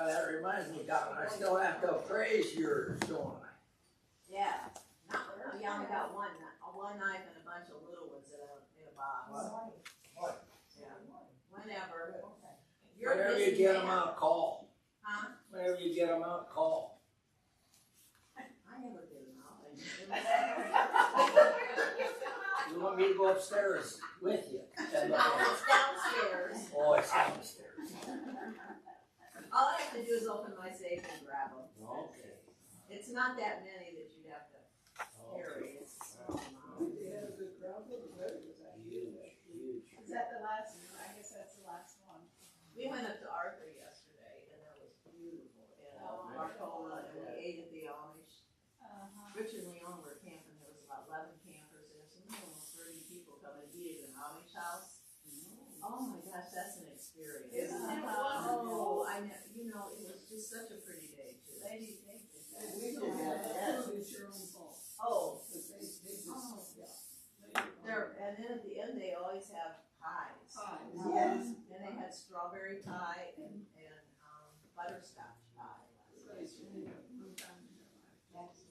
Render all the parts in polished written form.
that reminds me, Doc, I still have to appraise yours, don't I? Yeah. We only got one knife and a bunch of little ones in a box. What? Yeah. Whenever. Whenever you get them out, call. Huh? Whenever you get them out, call. I never get them out. You want me to go upstairs with you? No, it's downstairs. Oh, it's downstairs. All I have to do is open my safe and grab them. Okay. It's not that many that you'd have to carry. It's a small amount. Huge. Is that the last one? I guess that's the last one. We went up to Arthur yesterday, and that was beautiful. And Marcola, and we ate at the Amish. Richard and Leon were camping. There was about 11 campers there, so almost 30 people come and eat at an Amish house. Oh my gosh, that's an experience. Isn't it Oh, I know. You know, it was just such a pretty day too. We did that. It's your own fault. Oh, They just, and then at the end they always have pies. Yes. And they had strawberry pie and butterscotch pie.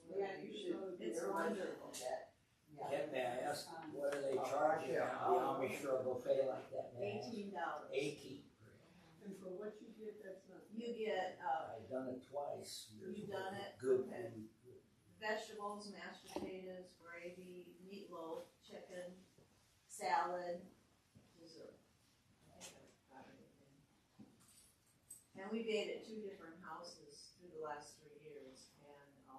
Yeah, you should. It's wonderful. Can may I ask, what do they charge you on the Amish for a buffet like that? $18. 18. And for what you get, that's not. You get, I've done it twice. You've done it? Good Okay. food. vegetables, mashed potatoes, gravy, meatloaf, chicken, salad, dessert. I think I've got everything. And we've ate at 2 different houses through the last 3 years, and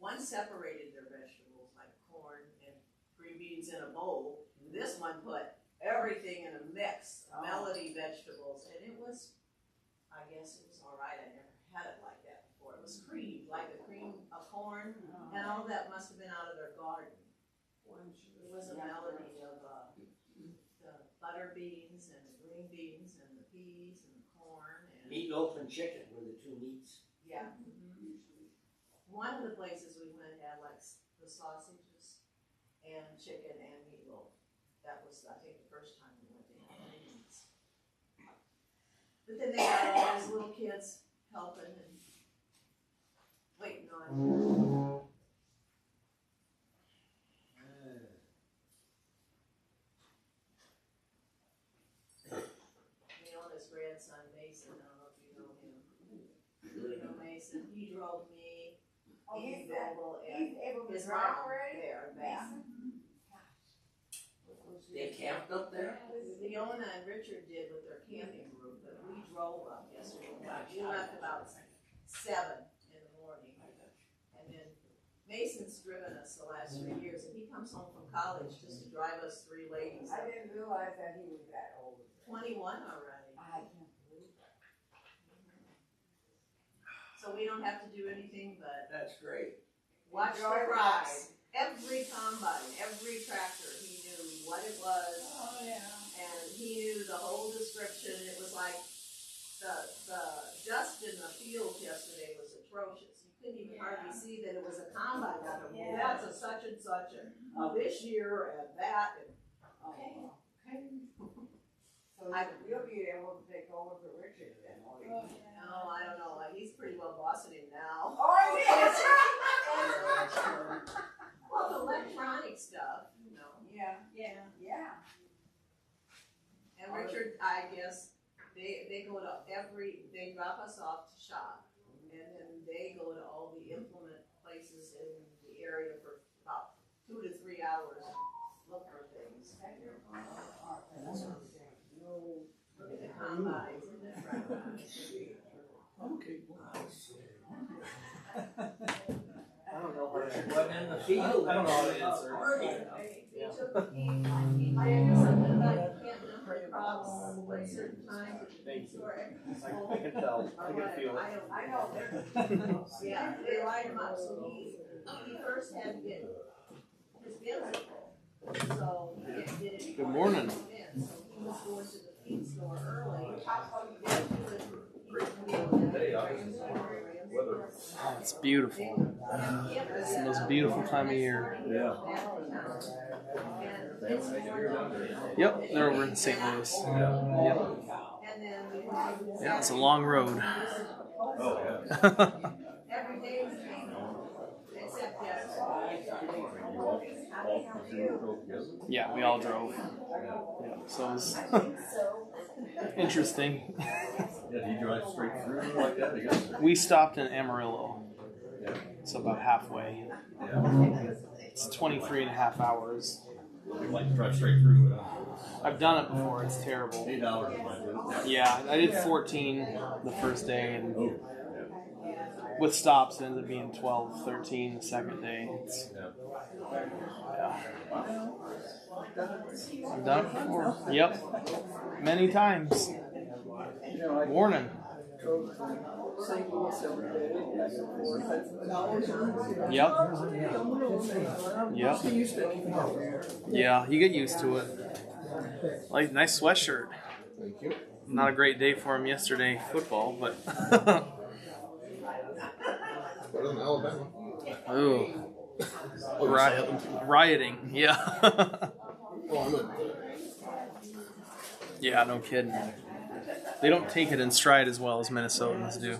one separated their vegetables, like corn and green beans in a bowl. This one put everything in a mix, melody vegetables, and it was, I guess it was all right. I never had it like that before. It was cream, like a cream of corn, and all that must have been out of their garden. It was a melody of the butter beans and the green beans and the peas and the corn. And Meatloaf and chicken were the 2 meats. yeah. One of the places we went had like the sausages and chicken and meatloaf. That was, I think, the first time we went to have meats. But then they got all those little kids helping and waiting on. Leona's grandson Mason, I don't know if you know him. You know Mason. He drove me. Oh, He's he's able to his drive mom already? there and back. They camped up there? Leona and Richard did with their camping group, but we drove up yesterday. We left about 7 in the morning. And then Mason's driven us the last 3 years, and he comes home from college just to drive us 3 ladies. I didn't realize that he was that old. 21 already. I can't believe that. So we don't have to do anything but That's great. watch the Enjoy the crops. Every combine, every tractor, he knew what it was. Oh, yeah. And he knew the whole description. It was like the dust in the field yesterday was atrocious. You couldn't even hardly see that it was a combine out of it. Yeah. That's a such and such of this year and that. And, Okay. So I- you'll be able to take over for Richard then, or you? Oh, yeah. no, I don't know. He's pretty well bossing him now. Oh, yes! Well, the electronic stuff, you know. Yeah, Yeah. yeah. And Richard, I guess, they go to they drop us off to shop, and then they go to all the implement places in the area for about 2 to 3 hours and look for things. Look at the combines and the tractors. Okay. I don't know where it went in the field. I don't know how to answer. They took me, I had something about you can't number crops at certain times. Thank you. Or- I can tell. I can feel it. I know. Yeah, they lined him up, so he first had to get his bins full. So he didn't get any Good more morning. in, so he was going to the feed store early. Then he would- Oh, it's beautiful. It's the most beautiful time of year. Yeah. Yep, they're over in St. Louis. Yep. And then Yeah, it's a long road. Oh, yeah. Every day is painful, except yesterday. Yeah, we all drove. Yeah, so it was interesting. Yeah, do you drive straight through like that? I guess. We stopped in Amarillo, Yeah. so about halfway. Yeah. It's 23 and a half hours. We like to drive straight through. I've done it before. It's terrible. 8 hours is my good. Yeah, I did 14 the first day, and Oh, with stops, it ended up being 12, 13 the second day. yeah. I've done it before. Yep. Many times. Warning. Yep. Yep. Yeah, you get used to it. Like, nice sweatshirt. Thank you. Not a great day for him yesterday, football, but. Better than Alabama. Ooh. Rioting, yeah. Yeah, no kidding. They don't take it in stride as well as Minnesotans do.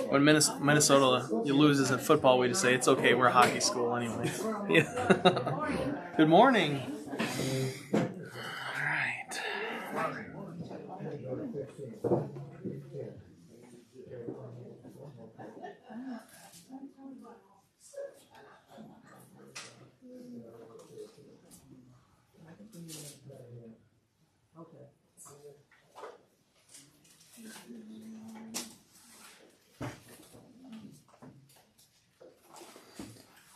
When Minnesota loses in football, we just say it's okay. We're a hockey school anyway. Yeah. Good morning. All right.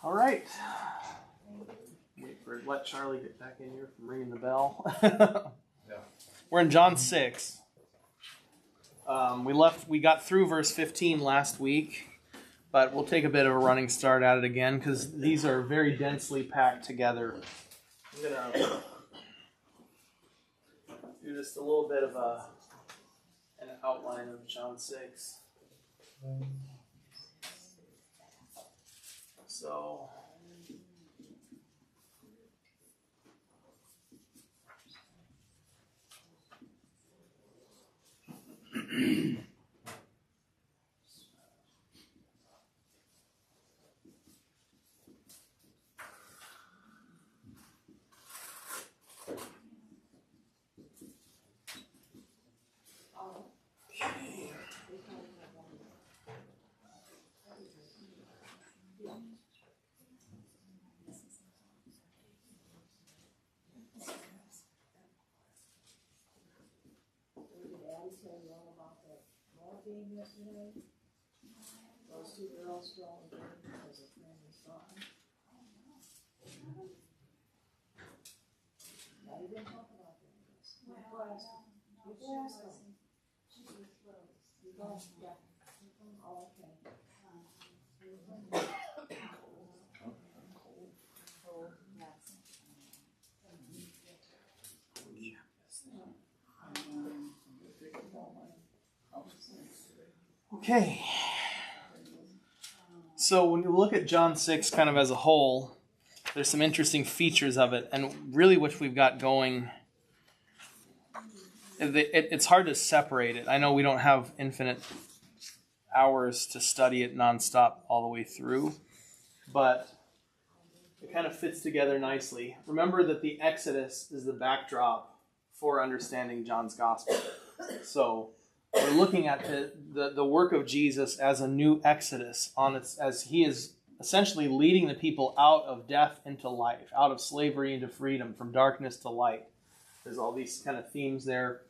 All right. Let Charlie get back in here from ringing the bell. Yeah. We're in John 6. We got through verse 15 last week, but we'll take a bit of a running start at it again because these are very densely packed together. I'm going to do just a little bit of an outline of John 6. So... Those two girls going because a friend saw him. Now you didn't talk about that. People ask them. You go, yeah. Oh, okay. Okay. So when you look at John 6 kind of as a whole, there's some interesting features of it, and really what we've got going, it's hard to separate it. I know we don't have infinite hours to study it nonstop all the way through, but it kind of fits together nicely. Remember that the Exodus is the backdrop for understanding John's Gospel. So we're looking at the work of Jesus as a new Exodus as he is essentially leading the people out of death into life, out of slavery into freedom, from darkness to light. There's all these kind of themes there.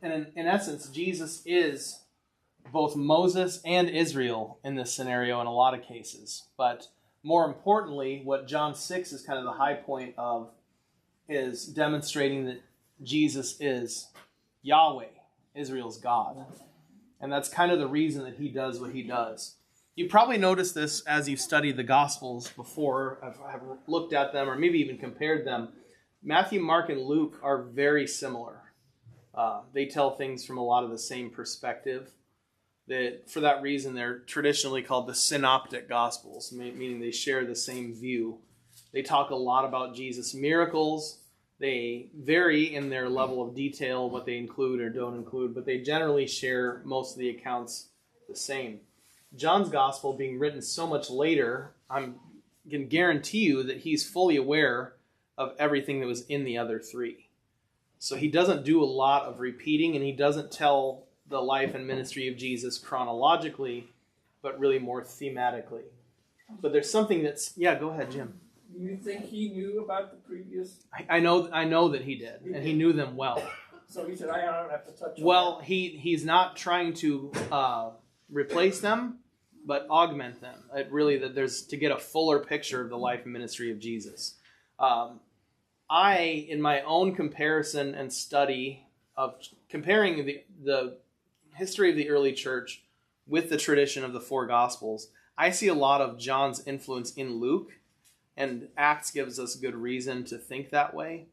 And in essence, Jesus is both Moses and Israel in this scenario in a lot of cases. But more importantly, what John 6 is kind of the high point of is demonstrating that Jesus is Yahweh, Israel's God. And that's kind of the reason that he does what he does. You probably noticed this as you've studied the Gospels before, have looked at them, or maybe even compared them. Matthew, Mark, and Luke are very similar. They tell things from a lot of the same perspective. For that reason, they're traditionally called the synoptic gospels, meaning they share the same view. They talk a lot about Jesus' miracles. They vary in their level of detail, what they include or don't include, but they generally share most of the accounts the same. John's gospel being written so much later, I can guarantee you that he's fully aware of everything that was in the other three. So he doesn't do a lot of repeating, and he doesn't tell the life and ministry of Jesus chronologically, but really more thematically. But there's something that's... Yeah, go ahead, Jim. You think he knew about the previous? I know that he did, and he knew them well. So he said, I don't have to touch on Well, that. he's not trying to replace them, but augment them. It really, that there's to get a fuller picture of the life and ministry of Jesus. In my own comparison and study of comparing the history of the early church with the tradition of the four Gospels, I see a lot of John's influence in Luke, and Acts gives us good reason to think that way.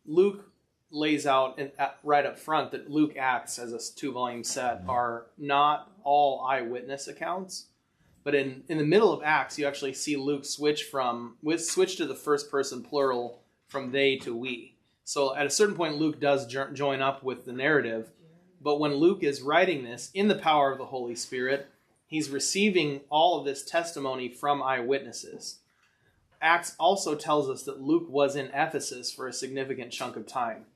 Luke lays out right up front that Luke, Acts, as a 2-volume set, are not all eyewitness accounts. But in the middle of Acts, you actually see Luke switch to the first person plural from they to we. So at a certain point, Luke does join up with the narrative. But when Luke is writing this in the power of the Holy Spirit, he's receiving all of this testimony from eyewitnesses. Acts also tells us that Luke was in Ephesus for a significant chunk of time.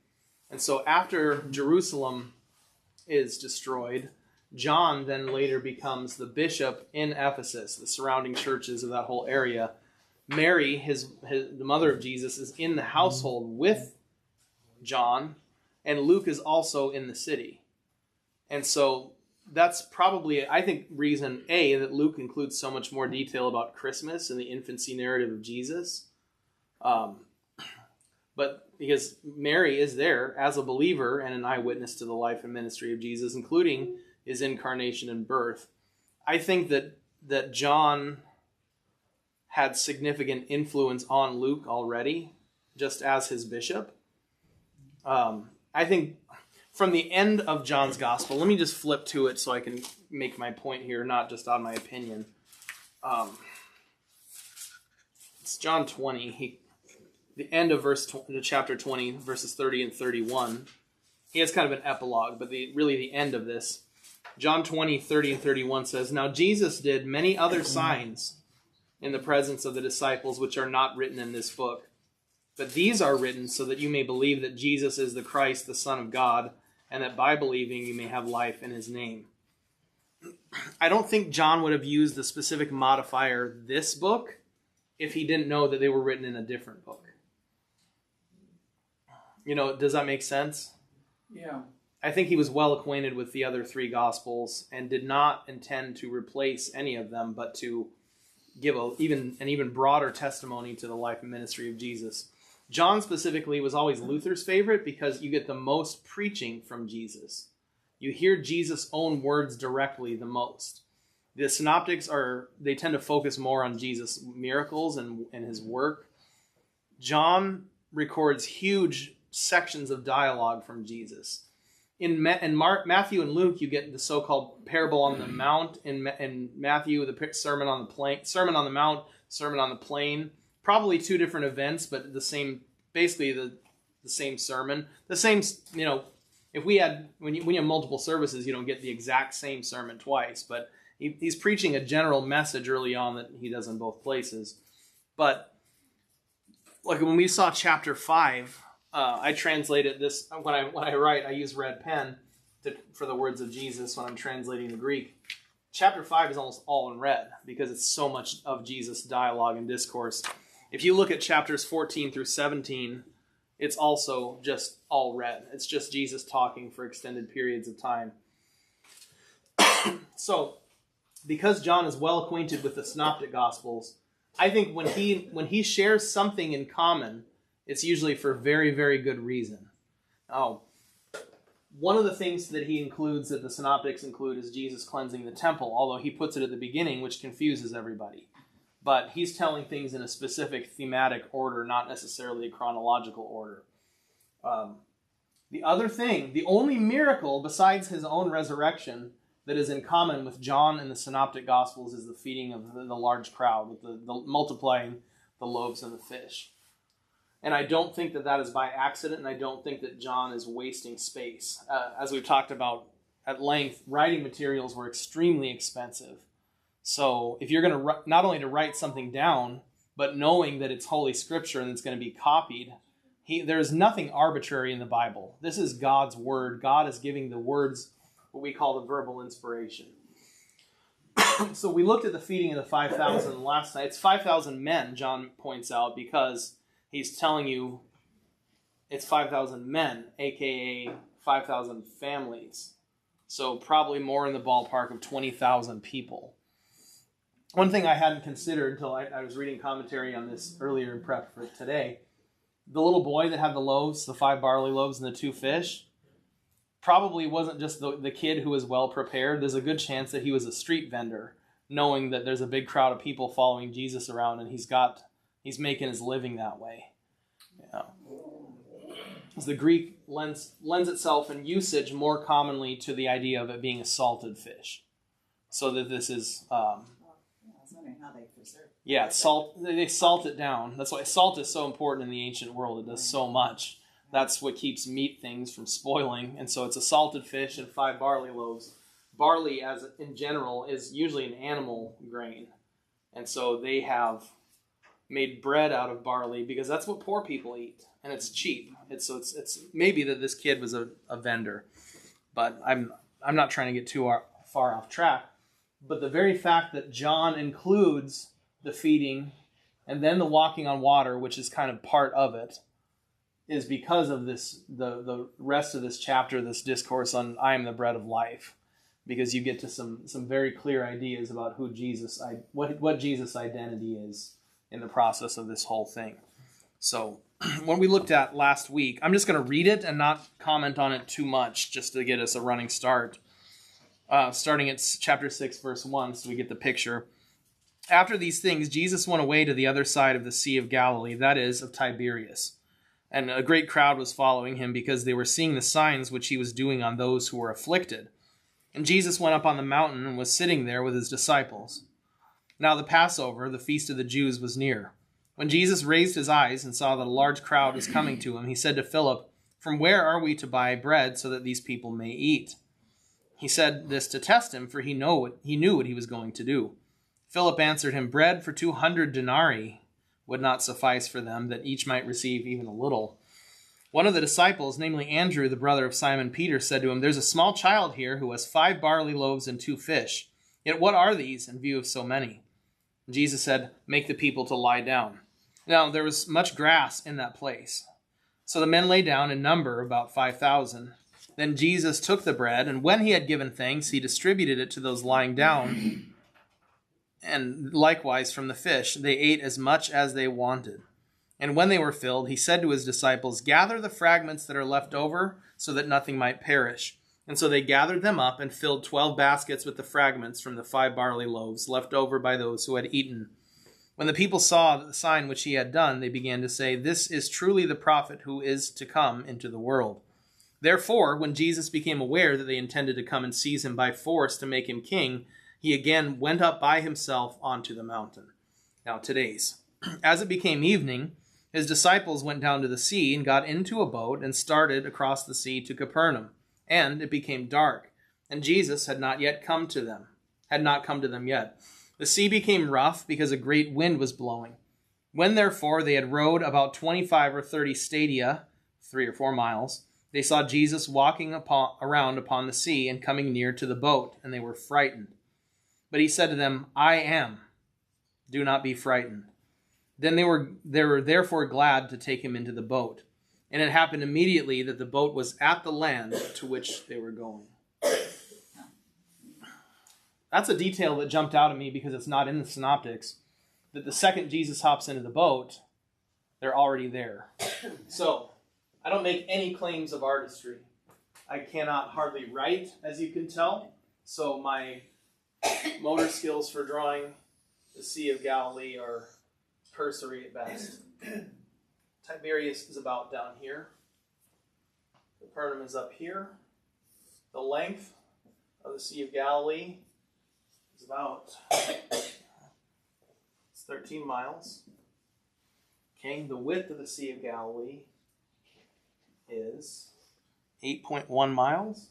And so after Jerusalem is destroyed, John then later becomes the bishop in Ephesus, the surrounding churches of that whole area. Mary, the mother of Jesus, is in the household with John, and Luke is also in the city. And so that's probably, I think, reason A, that Luke includes so much more detail about Christmas and the infancy narrative of Jesus. But because Mary is there as a believer and an eyewitness to the life and ministry of Jesus, including his incarnation and birth. I think that John had significant influence on Luke already, just as his bishop. I think from the end of John's gospel, let me just flip to it so I can make my point here, not just on my opinion. It's John 20. The end of chapter 20, verses 30 and 31. He has kind of an epilogue, but really the end of this. John 20, 30 and 31 says, Now Jesus did many other signs in the presence of the disciples, which are not written in this book. But these are written so that you may believe that Jesus is the Christ, the Son of God, and that by believing you may have life in his name. I don't think John would have used the specific modifier, this book, if he didn't know that they were written in a different book. Does that make sense? Yeah. I think he was well acquainted with the other three Gospels and did not intend to replace any of them, but to give an even broader testimony to the life and ministry of Jesus. John specifically was always Luther's favorite because you get the most preaching from Jesus. You hear Jesus' own words directly the most. The synoptics they tend to focus more on Jesus' miracles and his work. John records huge sections of dialogue from Jesus. In Matthew and Luke, you get the so-called parable on the mount. In Matthew, the Sermon on the Mount, Sermon on the Plain. Probably two different events, but basically the same sermon. The same, if we had, when you have multiple services, you don't get the exact same sermon twice, but he's preaching a general message early on that he does in both places. But like when we saw chapter 5, I translated this, when I write, I use red pen for the words of Jesus when I'm translating the Greek. Chapter 5 is almost all in red because it's so much of Jesus' dialogue and discourse. If you look at chapters 14 through 17, it's also just all red. It's just Jesus talking for extended periods of time. So, because John is well acquainted with the Synoptic Gospels, I think when he shares something in common, it's usually for very, very good reason. One of the things that he includes, that the Synoptics include, is Jesus cleansing the temple, although he puts it at the beginning, which confuses everybody. But he's telling things in a specific thematic order, not necessarily a chronological order. The other thing, the only miracle besides his own resurrection that is in common with John and the Synoptic Gospels is the feeding of the large crowd, with the multiplying the loaves and the fish. And I don't think that is by accident, and I don't think that John is wasting space. As we've talked about at length, writing materials were extremely expensive. So if you're going to not only to write something down, but knowing that it's Holy Scripture and it's going to be copied, there's nothing arbitrary in the Bible. This is God's Word. God is giving the words what we call the verbal inspiration. So we looked at the feeding of the 5,000 last night. It's 5,000 men, John points out, because he's telling you it's 5,000 men, a.k.a. 5,000 families. So probably more in the ballpark of 20,000 people. One thing I hadn't considered until I was reading commentary on this earlier in prep for today, the little boy that had the loaves, the 5 barley loaves and the 2 fish, probably wasn't just the kid who was well prepared. There's a good chance that he was a street vendor, knowing that there's a big crowd of people following Jesus around, and he's making his living that way. Yeah. As the Greek lends itself in usage more commonly to the idea of it being a salted fish, so that this is. I was wondering how they preserve. Yeah, salt. They salt it down. That's why salt is so important in the ancient world. It does so much. That's what keeps meat things from spoiling. And so it's a salted fish and 5 barley loaves. Barley, as in general, is usually an animal grain. And so they have made bread out of barley because that's what poor people eat. And it's cheap. It's maybe that this kid was a vendor. But I'm not trying to get too far off track. But the very fact that John includes the feeding and then the walking on water, which is kind of part of it, is because of this, the rest of this chapter, this discourse on I am the bread of life, because you get to some very clear ideas about who Jesus, what Jesus' identity is in the process of this whole thing. So when we looked at last week, I'm just going to read it and not comment on it too much, just to get us a running start. Starting at chapter 6, verse 1, so we get the picture. After these things, Jesus went away to the other side of the Sea of Galilee, that is, of Tiberias. And a great crowd was following him because they were seeing the signs which he was doing on those who were afflicted. And Jesus went up on the mountain and was sitting there with his disciples. Now the Passover, the feast of the Jews, was near. When Jesus raised his eyes and saw that a large crowd was coming to him, he said to Philip, "From where are we to buy bread so that these people may eat?" He said this to test him, for he knew what he was going to do. Philip answered him, "Bread for 200 denarii would not suffice for them, that each might receive even a little." One of the disciples, namely Andrew, the brother of Simon Peter, said to him, "There's a small child here who has 5 barley loaves and 2 fish. Yet what are these in view of so many?" And Jesus said, "Make the people to lie down." Now there was much grass in that place. So the men lay down in number about 5,000. Then Jesus took the bread, and when he had given thanks, he distributed it to those lying down, and likewise from the fish. They ate as much as they wanted. And when they were filled, he said to his disciples, "Gather the fragments that are left over, so that nothing might perish." And so they gathered them up and filled 12 baskets with the fragments from the 5 barley loaves left over by those who had eaten. When the people saw the sign which he had done, they began to say, "This is truly the prophet who is to come into the world." Therefore, when Jesus became aware that they intended to come and seize him by force to make him king, he again went up by himself onto the mountain. Now today's. As it became evening, his disciples went down to the sea and got into a boat and started across the sea to Capernaum. And it became dark, and Jesus had not come to them yet. The sea became rough because a great wind was blowing. When therefore they had rowed about 25 or 30 stadia, 3 or 4 miles, they saw Jesus walking around upon the sea and coming near to the boat, and they were frightened. But he said to them, "I am. Do not be frightened." Then they were therefore glad to take him into the boat. And it happened immediately that the boat was at the land to which they were going. That's a detail that jumped out at me because it's not in the synoptics. That the second Jesus hops into the boat, they're already there. So, I don't make any claims of artistry. I cannot hardly write, as you can tell. So my motor skills for drawing the Sea of Galilee are cursory at best. Tiberias is about down here. Capernaum is up here. The length of the Sea of Galilee is about 13 miles. Okay, the width of the Sea of Galilee is 8.1 miles.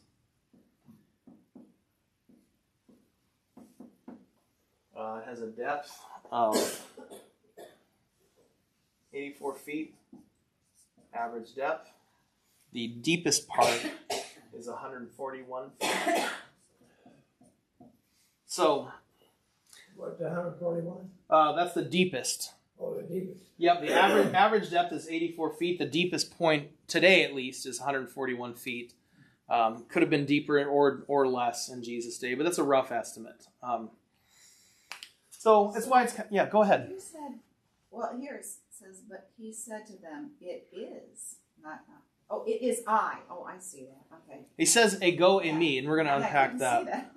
It has a depth of 84 feet, average depth. The deepest part is 141 feet. So, What, the 141? that's the deepest. Oh, the deepest. Yep, the average depth is 84 feet. The deepest point today, at least, is 141 feet. Could have been deeper or less in Jesus' day, but that's a rough estimate. So that's why it's... Yeah, go ahead. You said, well, here it says, but he said to them, it is not. Oh, it is I. Oh, I see that. Okay. He says ego e me, and we're going to unpack I that.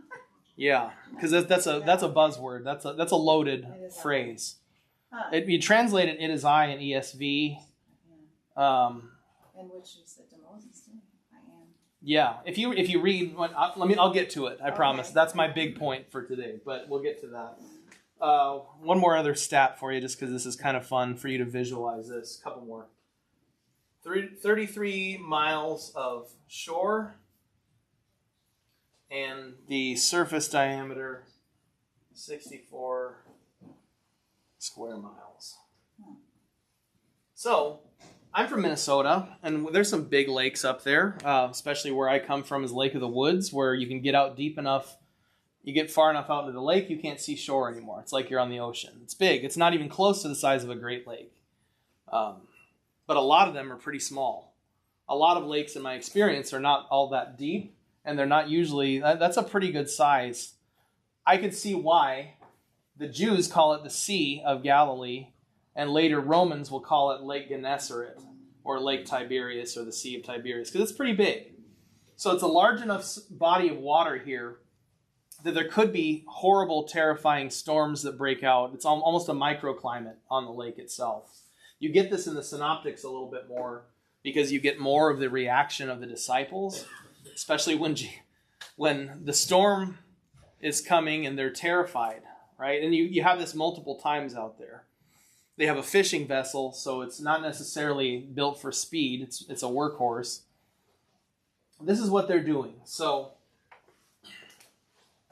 Yeah, because that's a buzzword. That's a loaded phrase. Huh. You translate it is I in ESV. And which you said to Moses too. I am. Yeah, if you read, I'll get to it. I promise. Okay. That's my big point for today, but we'll get to that. One more other stat for you, just because this is kind of fun for you to visualize this. A couple more. 33 miles of shore, and the surface diameter 64 square miles. So, I'm from Minnesota, and there's some big lakes up there, especially where I come from is Lake of the Woods, where you can get out deep enough. You get far enough out into the lake, you can't see shore anymore. It's like you're on the ocean. It's big. It's not even close to the size of a Great Lake. But a lot of them are pretty small. A lot of lakes, in my experience, are not all that deep, and they're not usually... That's a pretty good size. I could see why the Jews call it the Sea of Galilee, and later Romans will call it Lake Gennesaret, or Lake Tiberias, or the Sea of Tiberias, because it's pretty big. So it's a large enough body of water here that there could be horrible, terrifying storms that break out. It's almost a microclimate on the lake itself. You get this in the synoptics a little bit more because you get more of the reaction of the disciples, especially when the storm is coming and they're terrified, right? And you have this multiple times out there. They have a fishing vessel, so it's not necessarily built for speed. It's a workhorse. This is what they're doing. So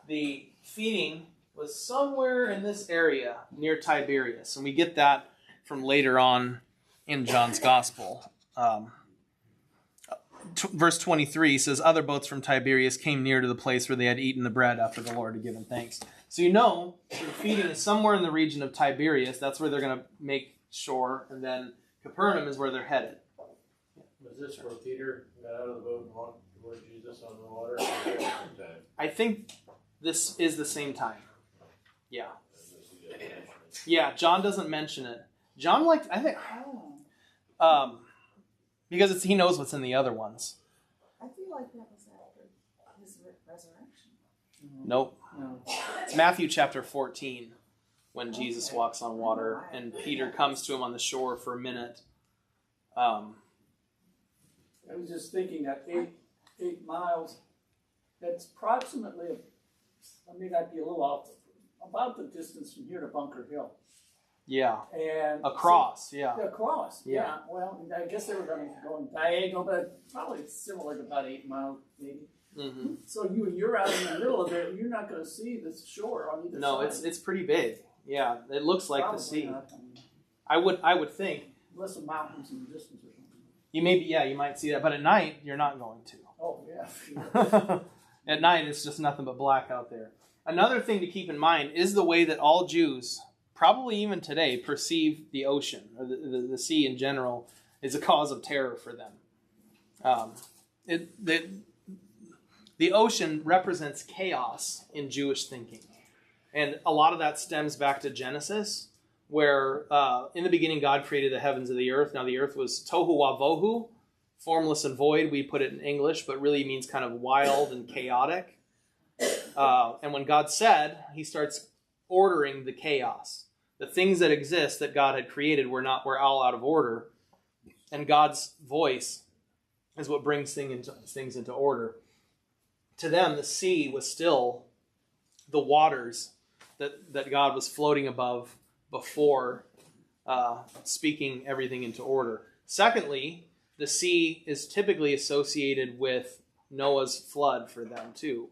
the feeding was somewhere in this area near Tiberias, and we get that from later on in John's Gospel. Verse 23 says, other boats from Tiberias came near to the place where they had eaten the bread after the Lord had given thanks. So you know the feeding is somewhere in the region of Tiberias. That's where they're going to make shore, and then Capernaum is where they're headed. Was this where Peter got out of the boat and walked toward Jesus on the water? I think this is the same time. Yeah. Yeah, John doesn't mention it. John because he knows what's in the other ones. I feel like that was after his resurrection. Nope. No. It's Matthew chapter 14 when Jesus walks on water and Peter comes to him on the shore for a minute. I was just thinking that 8 miles, that's approximately, I may not be a little off, about the distance from here to Bunker Hill. Yeah. And across. Yeah. Well, I guess they were going to go in diagonal, but probably it's similar to about 8 miles, maybe. Mm-hmm. So you're out in the middle of it, you're not going to see the shore on either side. No, it's pretty big. Yeah, it looks like Probably the sea. not. I mean, I would think. unless the mountains in the distance or something. You might see that, but at night you're not going to. Oh, yeah. At night it's just nothing but black out there. Another thing to keep in mind is the way that all Jews, probably even today, perceive the ocean or the sea in general is a cause of terror for them. The ocean represents chaos in Jewish thinking. And a lot of that stems back to Genesis, where in the beginning God created the heavens and the earth. Now the earth was tohu wavohu, formless and void, we put it in English, but really means kind of wild and chaotic. And when God said, he starts ordering the chaos. The things that exist that God had created were all out of order. And God's voice is what brings things into order. to them, the sea was still the waters that God was floating above before speaking everything into order. Secondly, the sea is typically associated with Noah's flood for them too.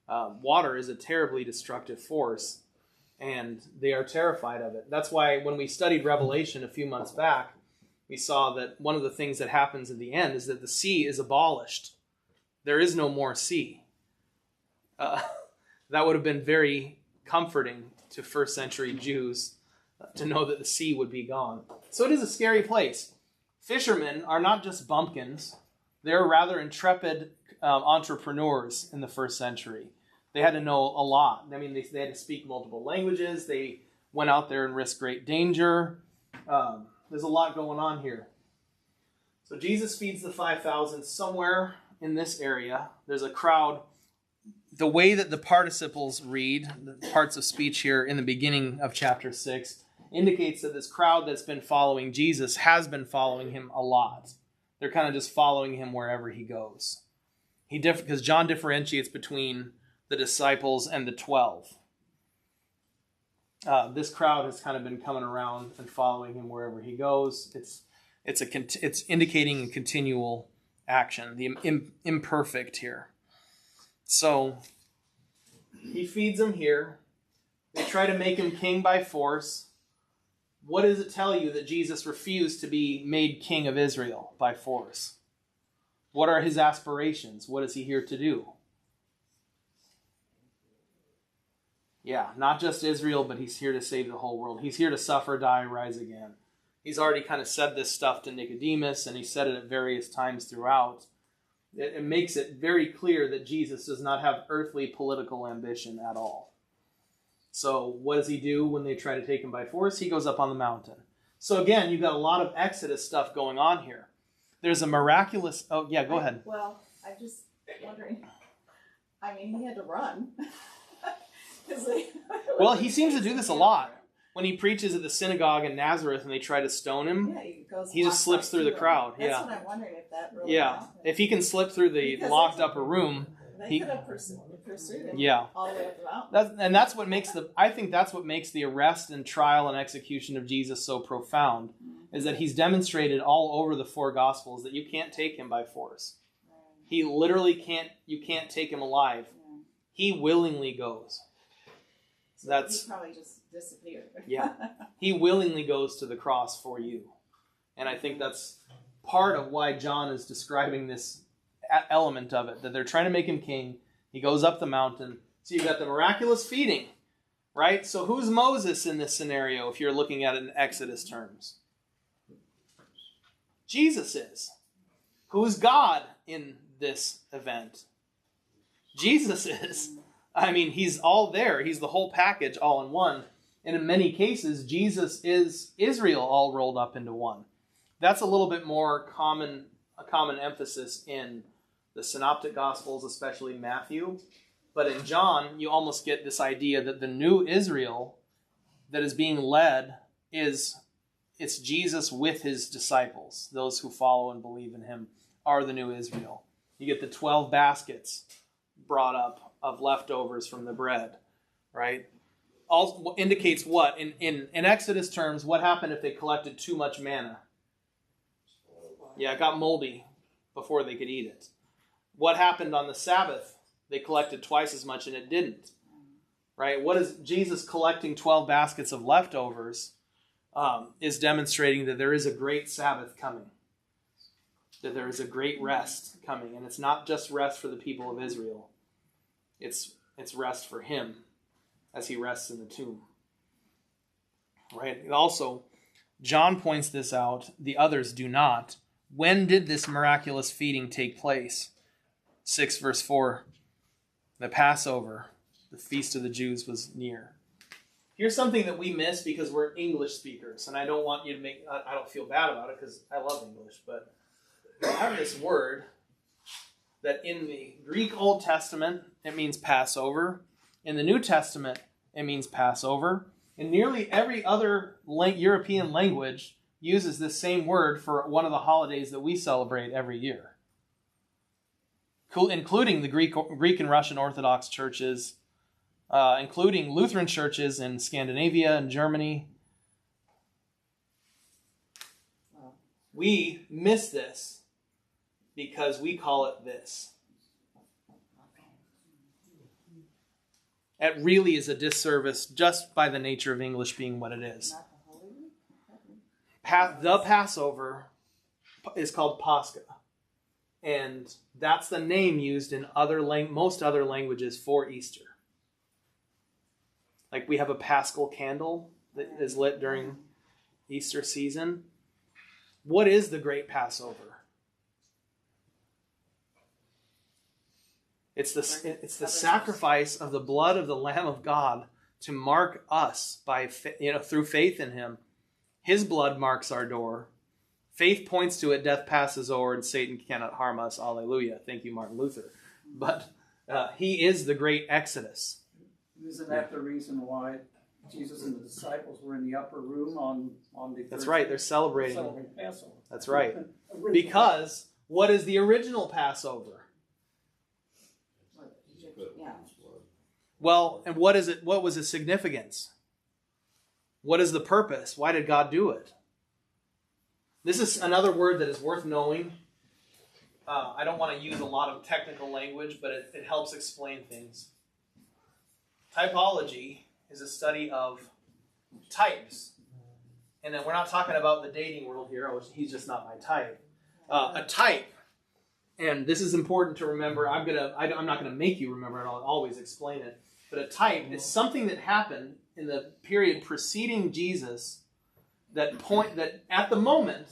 Water is a terribly destructive force, and they are terrified of it. That's why when we studied Revelation a few months back, we saw that one of the things that happens at the end is that the sea is abolished. There is no more sea. That would have been very comforting to first century Jews to know that the sea would be gone. So it is a scary place. Fishermen are not just bumpkins. They're rather intrepid entrepreneurs in the first century. They had to know a lot. I mean, they had to speak multiple languages. They went out there and risked great danger. There's a lot going on here. So Jesus feeds the 5,000 somewhere in this area. There's a crowd. The way that the participles read, the parts of speech here in the beginning of chapter 6, indicates that this crowd that's been following Jesus has been following him a lot. They're kind of just following him wherever he goes. Because John differentiates between the disciples and the 12. This crowd has kind of been coming around and following him wherever he goes. It's indicating a continual action, the imperfect here. So he feeds them here. They try to make him king by force. What does it tell you that Jesus refused to be made king of Israel by force? What are his aspirations? What is he here to do? Yeah, not just Israel, but he's here to save the whole world. He's here to suffer, die, rise again. He's already kind of said this stuff to Nicodemus, and he said it at various times throughout. It makes it very clear that Jesus does not have earthly political ambition at all. So what does he do when they try to take him by force? He goes up on the mountain. So again, you've got a lot of Exodus stuff going on here. There's a miraculous... Oh, yeah, go ahead. Well, I'm just wondering. I mean, he had to run. Well, he seems to do this a lot. When he preaches at the synagogue in Nazareth and they try to stone him, he just slips through the crowd. That's what I'm wondering, if that really happened. If he can slip through the locked upper room, they could have pursued him all the way up the mountain. That's what makes I think that's what makes the arrest and trial and execution of Jesus so profound, is that he's demonstrated all over the four Gospels that you can't take him by force. He literally can't. You can't take him alive. He willingly goes. He probably just disappeared. He willingly goes to the cross for you. And I think that's part of why John is describing this element of it, that they're trying to make him king. He goes up the mountain. So you've got the miraculous feeding, right? So who's Moses in this scenario if you're looking at it in Exodus terms? Jesus is. Who's God in this event? Jesus is. I mean, he's all there. He's the whole package all in one. And in many cases, Jesus is Israel all rolled up into one. That's a little bit more a common emphasis in the Synoptic Gospels, especially Matthew. But in John, you almost get this idea that the new Israel that is being led it's Jesus with his disciples. Those who follow and believe in him are the new Israel. You get the 12 baskets brought up of leftovers from the bread, right? Also indicates what? In Exodus terms, what happened if they collected too much manna? Yeah, it got moldy before they could eat it. What happened on the Sabbath? They collected twice as much and it didn't, right? What is Jesus collecting 12 baskets of leftovers is demonstrating that there is a great Sabbath coming, that there is a great rest coming, and it's not just rest for the people of Israel. It's rest for him as he rests in the tomb. Right? And also, John points this out. The others do not. When did this miraculous feeding take place? 6 verse 4. The Passover, the feast of the Jews, was near. Here's something that we miss because we're English speakers. And I don't want you to I don't feel bad about it because I love English. But I have this word that in the Greek Old Testament, it means Passover. In the New Testament, it means Passover. And nearly every other European language uses this same word for one of the holidays that we celebrate every year. including the Greek and Russian Orthodox churches, including Lutheran churches in Scandinavia and Germany. Wow. We miss this because we call it this. It really is a disservice just by the nature of English being what it is. Not the Holy Week? The Passover is called Pascha. And that's the name used in most other languages for Easter. Like we have a Paschal candle that is lit during Easter season. What is the Great Passover? It's the sacrifice of the blood of the Lamb of God to mark us through faith in Him. His blood marks our door. Faith points to it. Death passes over, and Satan cannot harm us. Alleluia! Thank you, Martin Luther. But He is the great Exodus. Isn't that the reason why Jesus and the disciples were in the upper room on the? That's right. They're celebrating Passover. That's right. Because what is the original Passover? Yeah. Well, and what is it? What was its significance? What is the purpose? Why did God do it? This is another word that is worth knowing. I don't want to use a lot of technical language, but it helps explain things. Typology is a study of types. And then we're not talking about the dating world here. He's just not my type. A type, and this is important to remember. I'm not going to make you remember it. I'll always explain it. But a type is something that happened in the period preceding Jesus that at the moment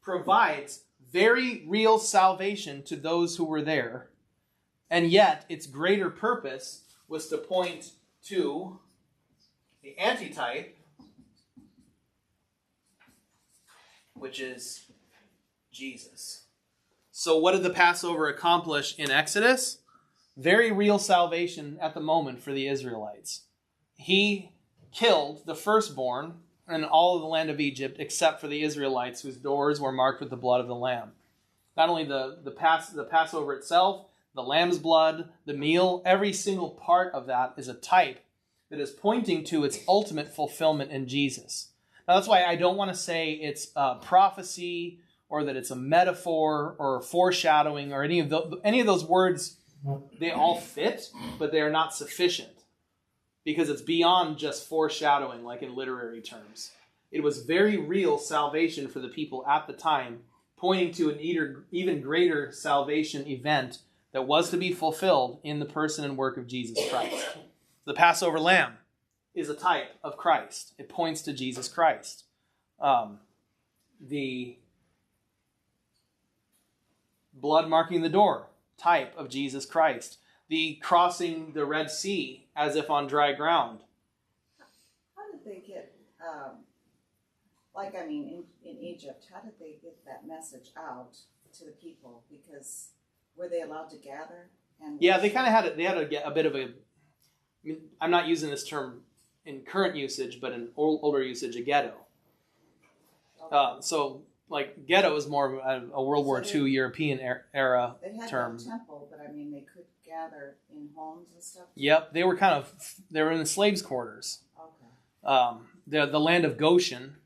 provides very real salvation to those who were there. And yet its greater purpose was to point to the antitype, which is Jesus. So what did the Passover accomplish in Exodus? Very real salvation at the moment for the Israelites. He killed the firstborn in all of the land of Egypt except for the Israelites whose doors were marked with the blood of the Lamb. Not only the Passover itself, the lamb's blood, the meal, every single part of that is a type that is pointing to its ultimate fulfillment in Jesus. Now that's why I don't want to say it's a prophecy or that it's a metaphor or foreshadowing or any of those words. They all fit, but they are not sufficient because it's beyond just foreshadowing like in literary terms. It was very real salvation for the people at the time, pointing to an even greater salvation event that was to be fulfilled in the person and work of Jesus Christ. The Passover lamb is a type of Christ. It points to Jesus Christ. The blood marking the door, type of Jesus Christ. The crossing the Red Sea as if on dry ground. How did they get, in Egypt, how did they get that message out to the people? Because were they allowed to gather? Yeah, they kind of had it. They had a bit of a. I mean, I'm not using this term in current usage, but in older usage, a ghetto. So, like, ghetto is more of a World War II European era term. They had no temple, but they could gather in homes and stuff. Yep, they were in the slaves' quarters. Okay. The land of Goshen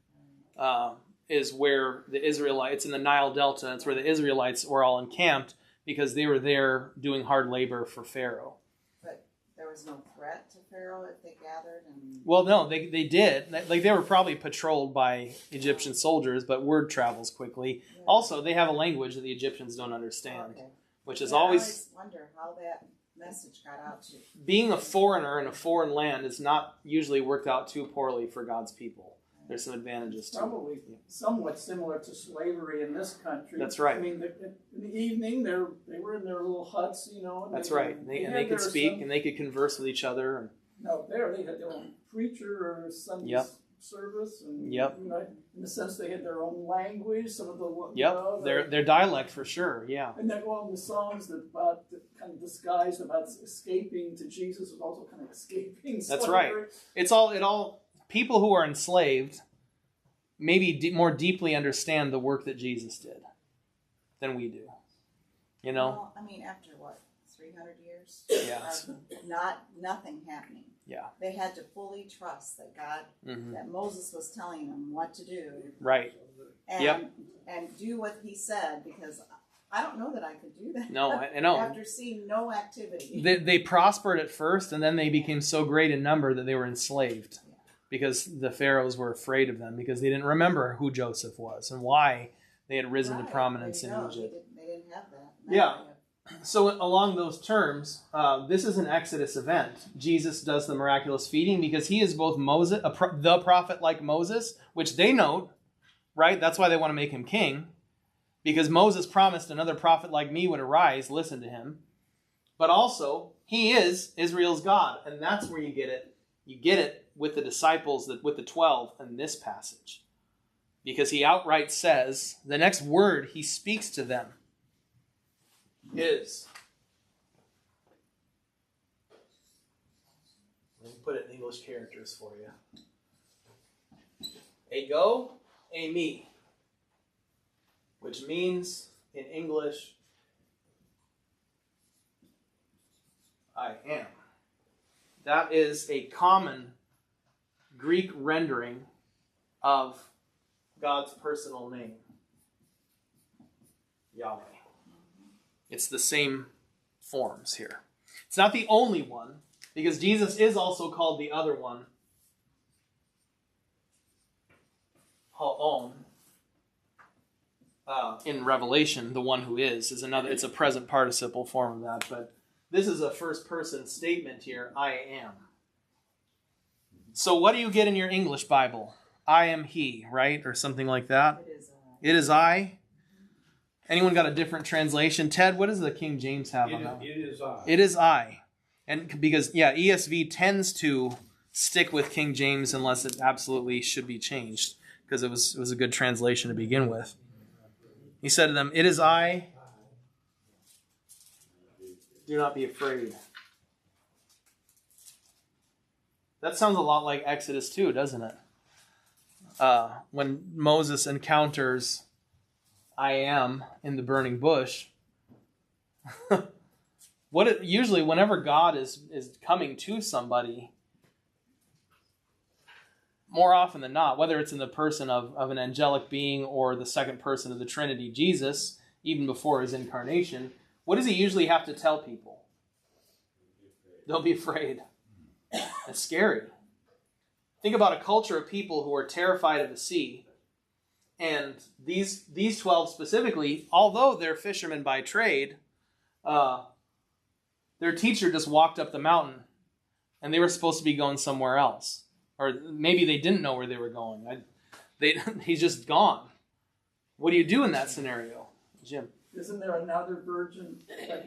is where the Israelites in the Nile Delta. It's where the Israelites were all encamped because they were there doing hard labor for Pharaoh. But there was no threat to Pharaoh if they gathered? Well, no, they did. Like, they were probably patrolled by Egyptian soldiers, but word travels quickly. Yeah. Also, they have a language that the Egyptians don't understand, Okay. which is I always... always wonder how that message got out to... Being a foreigner in a foreign land is not usually worked out too poorly for God's people. There's some advantages to it. Probably somewhat similar to slavery in this country. That's right. I mean, in the evening, they were in their little huts, And That's right. They could speak and they could converse with each other. And no, they had their own preacher or Sunday service, and in a sense, they had their own language. Some of the their dialect for sure. Yeah. And then the songs that kind of disguised about escaping to Jesus was also kind of escaping. That's slavery. right. It all people who are enslaved maybe more deeply understand the work that Jesus did than we do. You know? Well, I mean, after what, 300 years? Yeah. Of nothing happening. Yeah. They had to fully trust that God, that Moses was telling them what to do. Right. And, and do what he said, because I don't know that I could do that. No, I know. After seeing no activity. They prospered at first, and then they became so great in number that they were enslaved. Because the pharaohs were afraid of them, because they didn't remember who Joseph was and why they had risen to prominence in Egypt. They didn't have that. Yeah. So along those terms, this is an Exodus event. Jesus does the miraculous feeding because he is both Moses, the prophet like Moses, which they note, right? That's why they want to make him king, because Moses promised another prophet like me would arise. Listen to him. But also, he is Israel's God, and that's where you get it. You get it with the disciples, with the 12 in this passage, because he outright says the next word he speaks to them is. Let me put it in English characters for you. Ego, eimi, which means in English, I am. That is a common Greek rendering of God's personal name, Yahweh. It's the same forms here. It's not the only one, because Jesus is also called the other one, Ha'om. In Revelation, the one who is another. It's a present participle form of that, but this is a first person statement here. I am. So what do you get in your English Bible? I am he, right? Or something like that. It is I. Anyone got a different translation? Ted, what does the King James have on that? It is I. It is I. And because, ESV tends to stick with King James unless it absolutely should be changed, because it was a good translation to begin with. He said to them, it is I. Do not be afraid. That sounds a lot like Exodus 2, doesn't it? When Moses encounters I am in the burning bush. Usually whenever God is coming to somebody, more often than not, whether it's in the person of an angelic being or the second person of the Trinity, Jesus, even before his incarnation, what does he usually have to tell people? Don't be afraid. It's scary. Think about a culture of people who are terrified of the sea. And these 12 specifically, although they're fishermen by trade, their teacher just walked up the mountain and they were supposed to be going somewhere else. Or maybe they didn't know where they were going. He's just gone. What do you do in that scenario, Jim? Isn't there another virgin where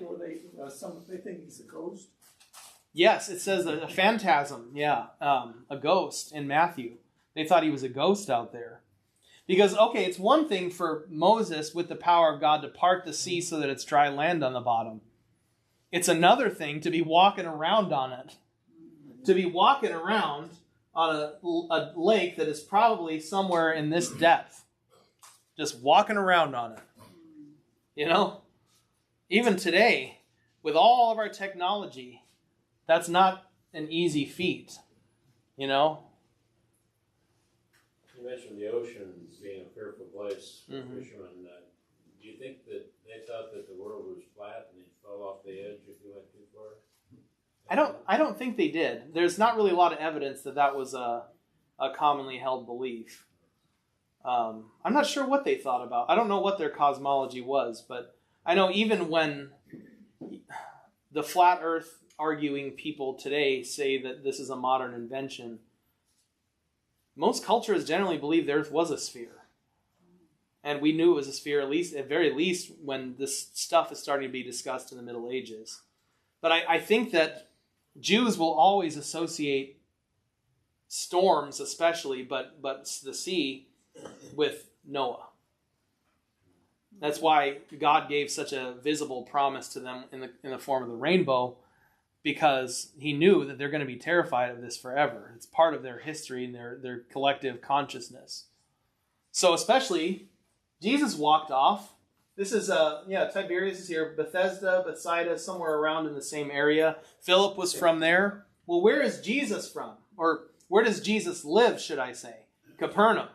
they think he's a ghost? Yes, it says a phantasm, a ghost in Matthew. They thought he was a ghost out there. Because, it's one thing for Moses with the power of God to part the sea so that it's dry land on the bottom. It's another thing to be walking around on it. To be walking around on a lake that is probably somewhere in this depth. Just walking around on it. Even today, with all of our technology, that's not an easy feat, You mentioned the ocean being a fearful place for fishermen. Do you think that they thought that the world was flat and they'd fall off the edge if you went too far? I don't think they did. There's not really a lot of evidence that was a commonly held belief. I'm not sure what they thought about. I don't know what their cosmology was, but I know even when the flat earth arguing people today say that this is a modern invention, most cultures generally believe the earth was a sphere. And we knew it was a sphere, at very least, when this stuff is starting to be discussed in the Middle Ages. But I think that Jews will always associate storms, especially, but the sea, with Noah. That's why God gave such a visible promise to them in the form of the rainbow, because he knew that they're going to be terrified of this forever. It's part of their history and their collective consciousness. So especially, Jesus walked off This is, Tiberias is here. Bethesda, Bethsaida, somewhere around in the same area. Philip was from there. Well, where is Jesus from? Or where does Jesus live, should I say? Capernaum.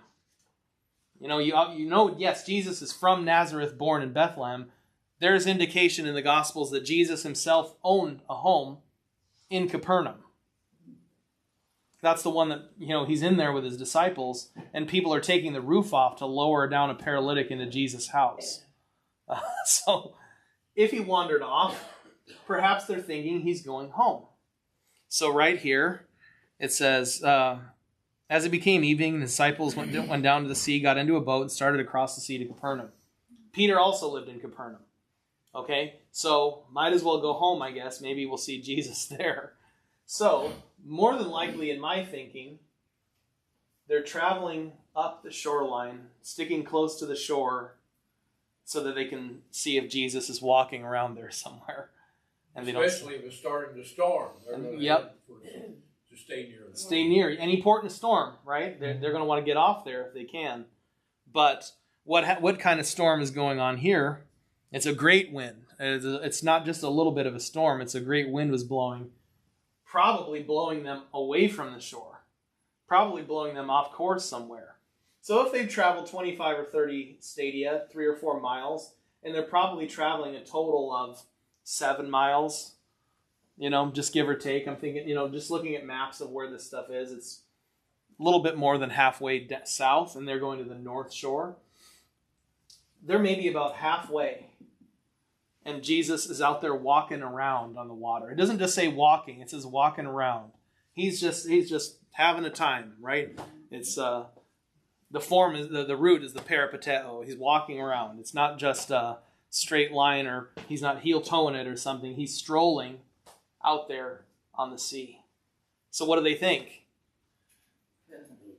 Yes, Jesus is from Nazareth, born in Bethlehem. There's indication in the Gospels that Jesus himself owned a home in Capernaum. That's the one that, he's in there with his disciples, and people are taking the roof off to lower down a paralytic into Jesus' house. So, if he wandered off, perhaps they're thinking he's going home. So right here, it says, as it became evening, the disciples went down to the sea, got into a boat, and started across the sea to Capernaum. Peter also lived in Capernaum. Okay, so might as well go home, I guess. Maybe we'll see Jesus there. So, more than likely in my thinking, they're traveling up the shoreline, sticking close to the shore, so that they can see if Jesus is walking around there somewhere. And they especially if it's starting to storm. Yep. To stay near them. Stay near any port in a storm, right? They're going to want to get off there if they can. But what kind of storm is going on here? It's a great wind. It's not just a little bit of a storm. It's a great wind was blowing, probably blowing them away from the shore, probably blowing them off course somewhere. So if they've traveled 25 or 30 stadia, 3 or 4 miles, and they're probably traveling a total of 7 miles, just give or take. I'm thinking, just looking at maps of where this stuff is, it's a little bit more than halfway south, and they're going to the north shore. They're maybe about halfway, and Jesus is out there walking around on the water. It doesn't just say walking; it says walking around. He's just having a time, right? It's the form is the root is the peripateo. He's walking around. It's not just a straight line, or he's not heel-toeing it or something. He's strolling out there on the sea. So what do they think?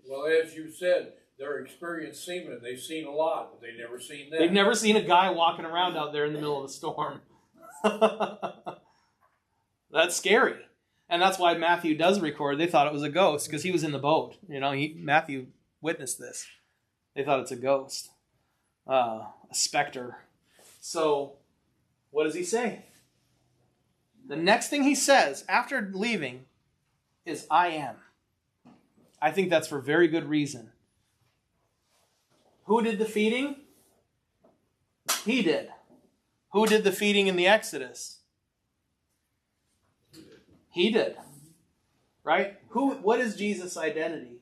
Well, as you said, they're experienced seamen. They've seen a lot, but they've never seen that. They've never seen a guy walking around out there in the middle of a storm. That's scary. And that's why Matthew does record. They thought it was a ghost because he was in the boat. Matthew witnessed this. They thought it's a ghost, a specter. So what does he say? The next thing he says after leaving is, I am. I think that's for very good reason. Who did the feeding? He did. Who did the feeding in the Exodus? He did. Right? What is Jesus' identity?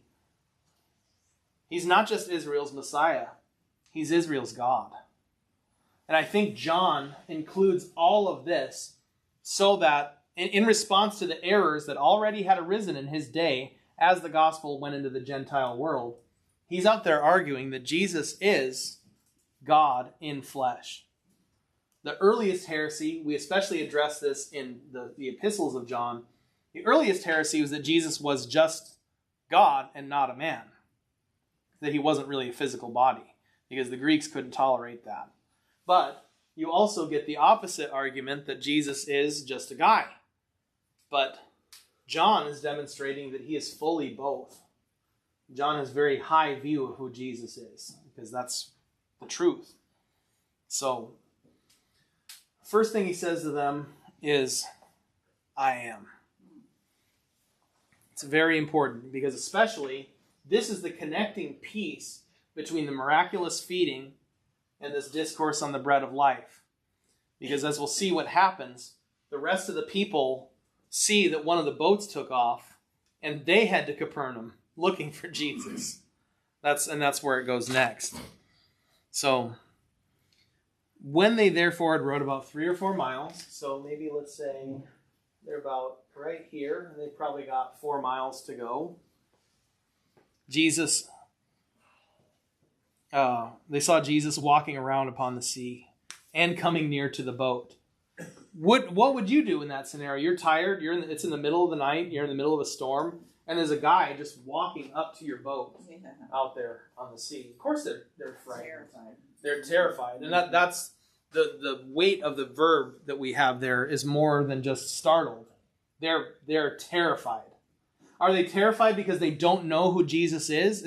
He's not just Israel's Messiah. He's Israel's God. And I think John includes all of this so that in response to the errors that already had arisen in his day as the gospel went into the Gentile world, he's out there arguing that Jesus is God in flesh. The earliest heresy, we especially address this in the epistles of John, the earliest heresy was that Jesus was just God and not a man. That he wasn't really a physical body, because the Greeks couldn't tolerate that. But you also get the opposite argument that Jesus is just a guy. But John is demonstrating that he is fully both. John has a very high view of who Jesus is, because that's the truth. So, first thing he says to them is, I am. It's very important, because especially this is the connecting piece between the miraculous feeding and this discourse on the bread of life. Because as we'll see what happens, the rest of the people see that one of the boats took off, and they head to Capernaum looking for Jesus. That's where it goes next. So, when they therefore had rowed about 3 or 4 miles, so maybe let's say they're about right here, and they probably got 4 miles to go. They saw Jesus walking around upon the sea and coming near to the boat. What would you do in that scenario? You're tired. It's in the middle of the night. You're in the middle of a storm, and there's a guy just walking up to your boat out there on the sea. Of course, they're frightened. They're terrified, and that's the weight of the verb that we have there is more than just startled. They're terrified. Are they terrified because they don't know who Jesus is?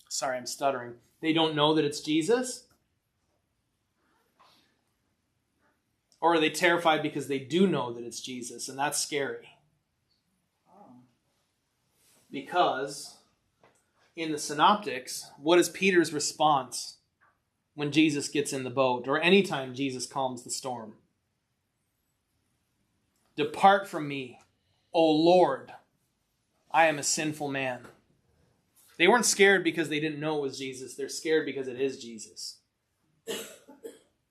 Sorry, I'm stuttering. They don't know that it's Jesus? Or are they terrified because they do know that it's Jesus, and that's scary? Because in the Synoptics, what is Peter's response when Jesus gets in the boat, or anytime Jesus calms the storm? Depart from me, O Lord, I am a sinful man. They weren't scared because they didn't know it was Jesus. They're scared because it is Jesus.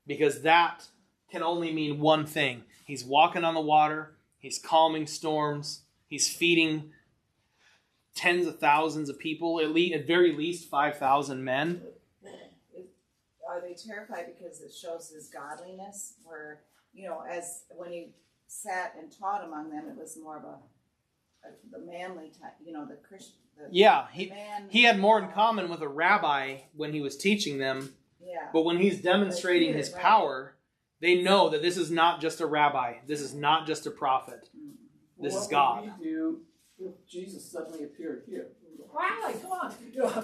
Because that can only mean one thing. He's walking on the water. He's calming storms. He's feeding tens of thousands of people, at very least 5,000 men. Are they terrified because it shows his godliness? Where, as when he sat and taught among them, it was more of the manly type, the Christian. Yeah, he had more in common with a rabbi when he was teaching them. Yeah. But when he's demonstrating his power, they know that this is not just a rabbi. This is not just a prophet. This is God. What would we do if Jesus suddenly appeared here? Hi, come on.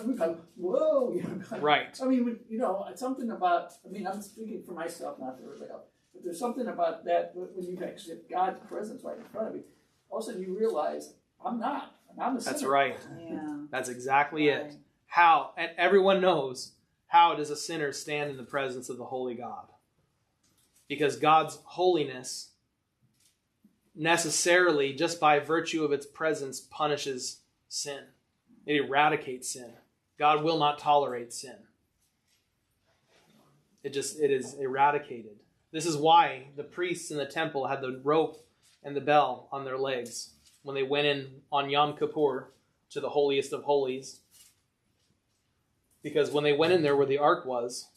We go, whoa. Right. I mean, it's something about, I'm speaking for myself, not for everybody else, but there's something about that when you actually have God's presence right in front of you. All of a sudden you realize, I'm not. I'm a sinner. That's right. Yeah. That's exactly it. How, and everyone knows, how does a sinner stand in the presence of the holy God? Because God's holiness necessarily, just by virtue of its presence, punishes sin. It eradicates sin. God will not tolerate sin. It is eradicated. This is why the priests in the temple had the rope and the bell on their legs when they went in on Yom Kippur to the holiest of holies. Because when they went in there where the ark was,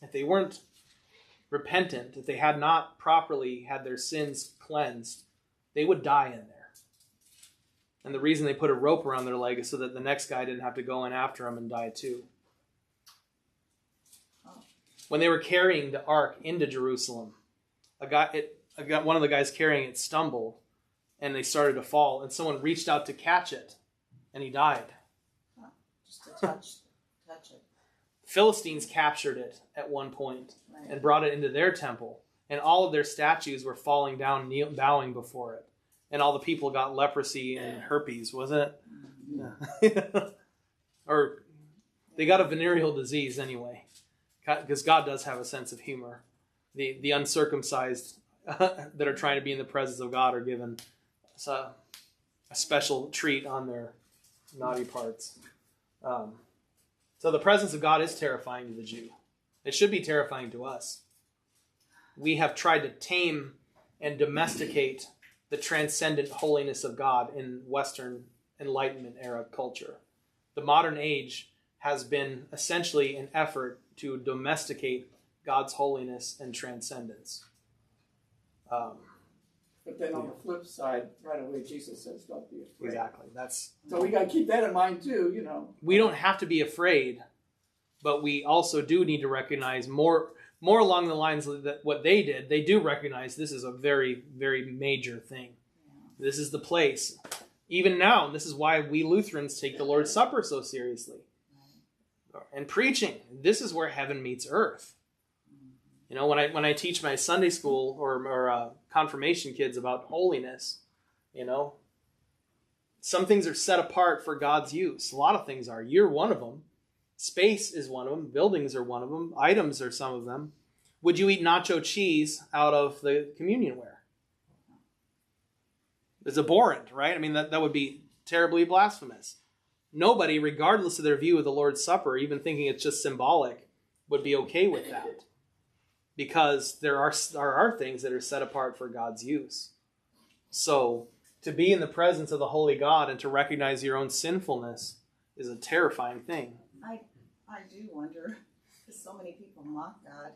if they weren't repentant, if they had not properly had their sins cleansed, they would die in there. And the reason they put a rope around their leg is so that the next guy didn't have to go in after them and die too. When they were carrying the ark into Jerusalem, one of the guys carrying it stumbled, and they started to fall, and someone reached out to catch it, and he died. Just to touch it. Philistines captured it at one point and brought it into their temple, and all of their statues were falling down, bowing before it. And all the people got leprosy and herpes, wasn't it? Yeah. Or they got a venereal disease anyway, because God does have a sense of humor. The uncircumcised that are trying to be in the presence of God are given a special treat on their naughty parts. So the presence of God is terrifying to the Jew. It should be terrifying to us. We have tried to tame and domesticate the transcendent holiness of God in Western Enlightenment era culture. The modern age has been essentially an effort to domesticate God's holiness and transcendence. But then on the flip side, right away, Jesus says, don't be afraid. Exactly. So we got to keep that in mind too, We don't have to be afraid, but we also do need to recognize more along the lines that what they did. They do recognize this is a very, very major thing. Yeah. This is the place. Even now, this is why we Lutherans take the Lord's Supper so seriously. And preaching. This is where heaven meets earth. When I teach my Sunday school or confirmation kids about holiness, some things are set apart for God's use. A lot of things are. You're one of them. Space is one of them. Buildings are one of them. Items are some of them. Would you eat nacho cheese out of the communionware? It's abhorrent, right? I mean, that would be terribly blasphemous. Nobody, regardless of their view of the Lord's Supper, even thinking it's just symbolic, would be okay with that. Because there are things that are set apart for God's use. So, to be in the presence of the holy God and to recognize your own sinfulness is a terrifying thing. I do wonder, because so many people mock God,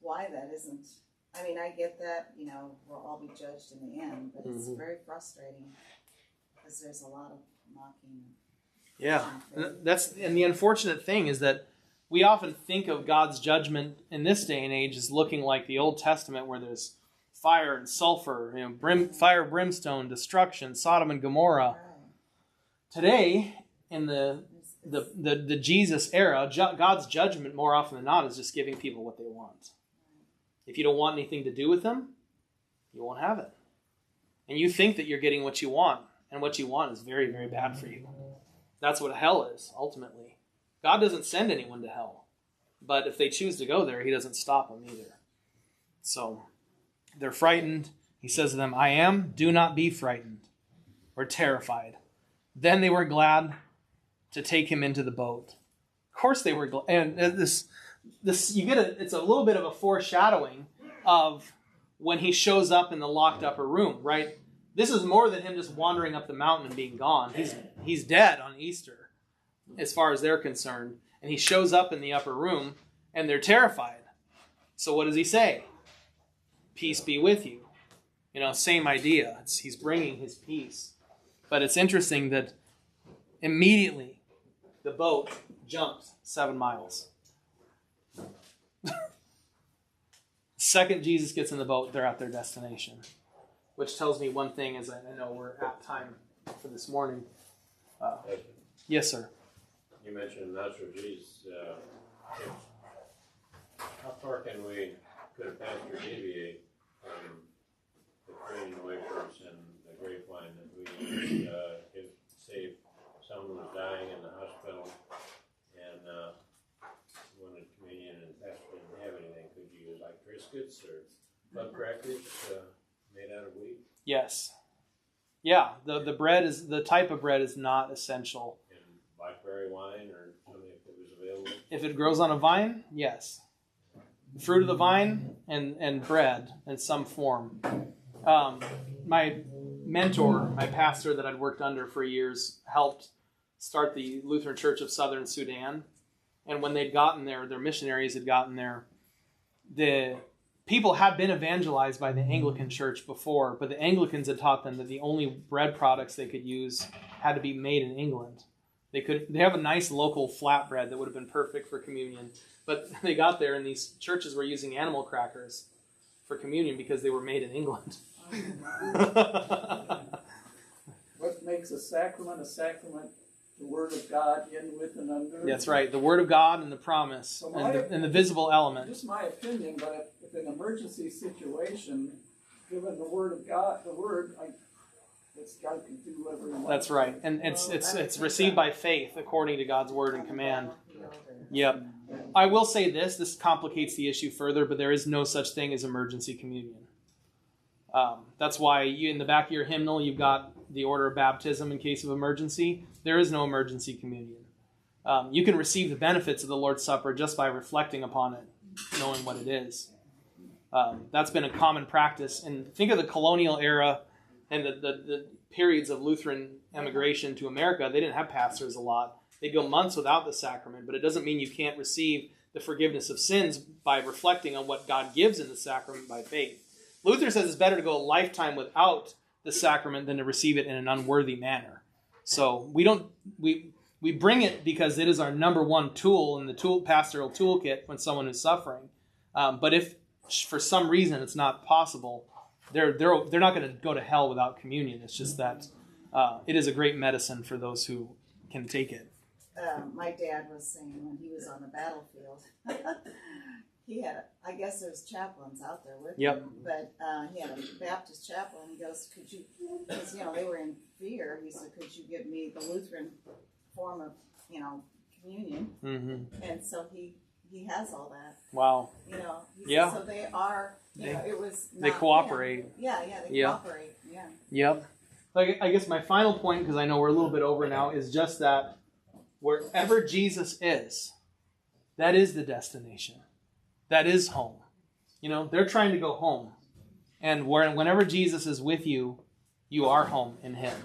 why that isn't. I mean, I get that, we'll all be judged in the end, but it's very frustrating because there's a lot of mocking. Yeah, and the unfortunate thing is that we often think of God's judgment in this day and age as looking like the Old Testament, where there's fire and sulfur, fire, brimstone, destruction, Sodom and Gomorrah. Right. Today, in the Jesus era, God's judgment more often than not is just giving people what they want. If you don't want anything to do with him, you won't have it. And you think that you're getting what you want, and what you want is very, very bad for you. That's what hell is, ultimately. God doesn't send anyone to hell. But if they choose to go there, he doesn't stop them either. So they're frightened. He says to them, I am, do not be frightened or terrified. Then they were glad to take him into the boat. Of course they were glad. And this you get it's a little bit of a foreshadowing of when he shows up in the locked upper room, right? This is more than him just wandering up the mountain and being gone. He's dead on Easter, as far as they're concerned. And he shows up in the upper room, and they're terrified. So what does he say? Peace be with you. You know, same idea. He's bringing his peace. But it's interesting that immediately the boat jumped 7 miles. Second Jesus gets in the boat, they're at their destination. Which tells me one thing, as I know we're at time for this morning. Yes, sir. You mentioned natural Jesus. How far could a pastor deviate from the training wafers and the grapevine that we used? If, say, someone was dying in the hospital and wanted communion and the pastor didn't have anything, could you use like Triscuits or club crackers made out of wheat? Yes. Yeah, the bread is, the type of bread is not essential. And blackberry wine or something if it was available? If it grows on a vine, yes. Fruit of the vine and bread in some form. My mentor, my pastor that I'd worked under for years, helped start the Lutheran Church of Southern Sudan. And when they'd gotten there, their missionaries had gotten there, the people had been evangelized by the Anglican Church before, but the Anglicans had taught them that the only bread products they could use had to be made in England. They have a nice local flatbread that would have been perfect for communion, but they got there and these churches were using animal crackers for communion because they were made in England. What makes a sacrament? The Word of God in, with, and under. That's right. The Word of God and the promise So and the visible element. Just my opinion, but if an emergency situation, given the Word of God, God can do whatever He wants. That's right. And it's received by faith according to God's Word and command. Yep. I will say this complicates the issue further, but there is no such thing as emergency communion. That's why in the back of your hymnal, you've got the order of baptism in case of emergency. There is no emergency communion. You can receive the benefits of the Lord's Supper just by reflecting upon it, knowing what it is. That's been a common practice. And think of the colonial era and the periods of Lutheran emigration to America. They didn't have pastors a lot. They'd go months without the sacrament, but it doesn't mean you can't receive the forgiveness of sins by reflecting on what God gives in the sacrament by faith. Luther says it's better to go a lifetime without the sacrament than to receive it in an unworthy manner. So we bring it because it is our number one tool in the pastoral toolkit when someone is suffering. But if for some reason it's not possible, they're not going to go to hell without communion. It's just that it is a great medicine for those who can take it. My dad was saying when he was on the battlefield, he had, I guess there's chaplains out there with him, but he had a Baptist chaplain. He goes, could you, because, they were in fear, he said, could you give me the Lutheran form of, communion? Mm-hmm. And so he has all that. Wow. Said, so they are, it was not, they cooperate. They cooperate, yeah. Yep. Like, I guess my final point, because I know we're a little bit over now, is just that wherever Jesus is, that is the destination. That is home. They're trying to go home. And whenever Jesus is with you, you are home in Him.